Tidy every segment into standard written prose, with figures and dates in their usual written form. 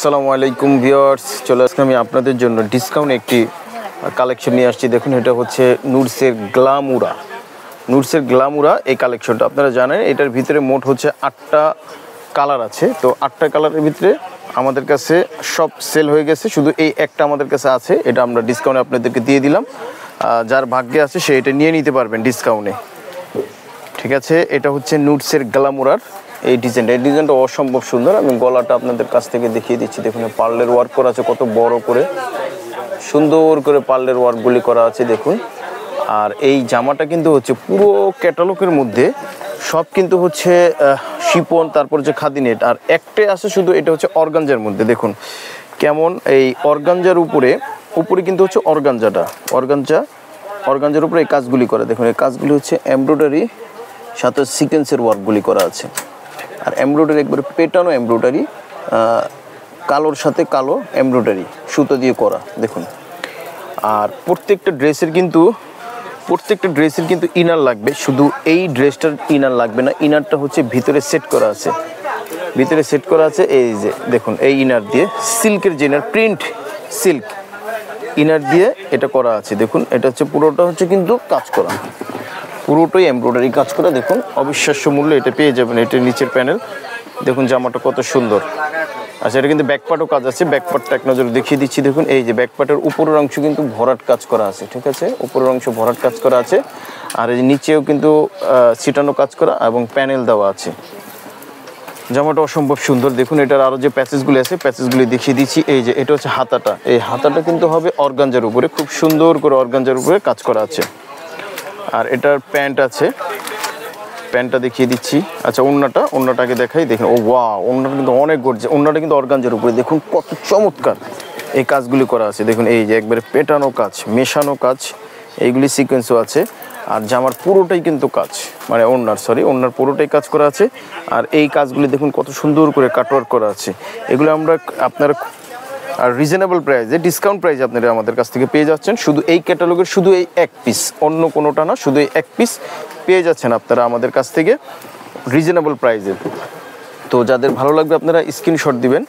আসসালামু আলাইকুম ভিউয়ার্স, চলে আসলাম আমি আপনাদের জন্য ডিসকাউন্ট একটি কালেকশন নিয়ে আসছি। দেখুন, এটা হচ্ছে নুডসের গ্লামুরা এই কালেকশনটা। আপনারা জানেন এটার ভিতরে মোট হচ্ছে 8টা কালার আছে। তো 8টা কালারের ভিতরে আমাদের কাছে সব সেল হয়ে গেছে, শুধু এই একটা আমাদের কাছে আছে। এটা আমরা ডিসকাউন্টে আপনাদেরকে দিয়ে দিলাম। যার ভাগ্যে আছে সে এটা নিয়ে নিতে পারবেন ডিসকাউন্টে, ঠিক আছে। এটা হচ্ছে নুডসের গ্লামুরার এই ডিজাইনটা অসম্ভব সুন্দর। আমি গলাটা আপনাদের কাছ থেকে দেখিয়ে দিচ্ছি। দেখুন, পার্লের ওয়ার্ক করা আছে, কত বড় করে সুন্দর করে পার্লের ওয়ার্কগুলি করা আছে দেখুন। আর এই জামাটা কিন্তু হচ্ছে পুরো ক্যাটালগের মধ্যে সব কিন্তু হচ্ছে শিপন, তারপর যে খাদি নেট, আর একটাই আছে শুধু, এটা হচ্ছে অর্গানজার মধ্যে। দেখুন কেমন এই অর্গানজার উপরে কিন্তু হচ্ছে অর্গানজার উপরে এই কাজগুলি করা। দেখুন এই কাজগুলি হচ্ছে এমব্রয়ডারি, সাথে সিকোয়েন্সের ওয়ার্কগুলি করা আছে। আর এমব্রয়ডারি একবারে পেটানো এমব্রয়ডারি, কালোর সাথে কালো এমব্রয়ডারি সুতো দিয়ে করা দেখুন। আর প্রত্যেকটা ড্রেসের কিন্তু ইনার লাগবে, শুধু এই ড্রেসটার ইনার লাগবে না। ইনারটা হচ্ছে ভিতরে সেট করা আছে, এই যে দেখুন এই ইনার দিয়ে সিল্কের যে ইনার, প্রিন্ট সিল্ক ইনার দিয়ে এটা করা আছে। দেখুন এটা হচ্ছে পুরোটা হচ্ছে কিন্তু কাজ করা, পুরোটাই এমব্রয়ডারি কাজ করা। দেখুন অবিশ্বাস্য মূল্য এটা পেয়ে যাবেন। এটার নিচের প্যানেল দেখুন, জামাটা কত সুন্দর। আচ্ছা, এটা কিন্তু ব্যাকপার্টও কাজ আছে, ব্যাকপার্টটা এক নজরে দেখিয়ে দিচ্ছি। দেখুন এই যে ব্যাকপার্টের উপরের অংশ কিন্তু ভরাট কাজ করা আছে, ঠিক আছে, উপরের অংশ ভরাট কাজ করা আছে। আর এই নিচেও কিন্তু ছিটানো কাজ করা এবং প্যানেল দেওয়া আছে। জামাটা অসম্ভব সুন্দর। দেখুন এটার আরও যে প্যাচেসগুলি আছে, প্যাচেসগুলি দেখিয়ে দিচ্ছি। এই যে এটা হচ্ছে হাতাটা, এই হাতাটা কিন্তু হবে অর্গানজার উপরে, খুব সুন্দর করে অর্গানজার উপরে কাজ করা আছে। আর এটার প্যান্ট আছে, প্যান্টটা দেখিয়ে দিচ্ছি। আচ্ছা, ওড়নাটাকে দেখাই। দেখুন ও ওয়াও, ওড়নাটা কিন্তু অনেক গর্জিয়াস। ওড়নাটা কিন্তু অর্গানজার উপরে, দেখুন কত চমৎকার এই কাজগুলি করা আছে। দেখুন এই যে একবারে পেটানো কাজ, মেশানো কাজ, এইগুলি সিকোয়েন্সও আছে। আর জামার পুরোটাই কিন্তু কাজ, মানে ওড়নার পুরোটাই কাজ করা আছে। আর এই কাজগুলি দেখুন কত সুন্দর করে কাটওয়ার্ক করা আছে। এগুলো আপনারা আর রিজনেবল প্রাইসে, ডিসকাউন্ট প্রাইসে আপনারা আমাদের কাছ থেকে পেয়ে যাচ্ছেন। শুধু এই ক্যাটালগের শুধু এই এক পিস, অন্য কোনোটা না, শুধু এই এক পিস পেয়ে যাচ্ছেন আপনারা আমাদের কাছ থেকে রিজনেবল প্রাইসে। তো যাদের ভালো লাগবে আপনারা স্ক্রিনশট দিবেন,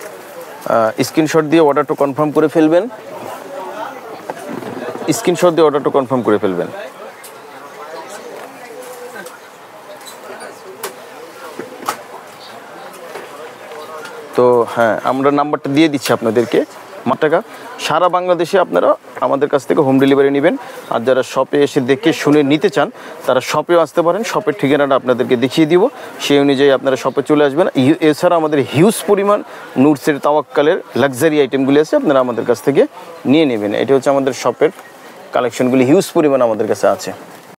স্ক্রিনশট দিয়ে অর্ডারটা কনফার্ম করে ফেলবেন। তো হ্যাঁ, আমরা নাম্বারটা দিয়ে দিচ্ছি আপনাদেরকে। টাকা সারা বাংলাদেশে আপনারা আমাদের কাছ থেকে হোম ডেলিভারি নেবেন। আর যারা শপে এসে দেখে শুনে নিতে চান তারা শপেও আসতে পারেন। শপের ঠিকানাটা আপনাদেরকে দেখিয়ে দিব, সেই অনুযায়ী আপনারা শপে চলে আসবেন। এছাড়া আমাদের হিউজ পরিমাণ নুডসের, তাওয়াক্কালের লাক্সারি আইটেমগুলি আছে, আপনারা আমাদের কাছ থেকে নিয়ে নেবেন। এটা হচ্ছে আমাদের শপের কালেকশনগুলি, হিউজ পরিমাণ আমাদের কাছে আছে।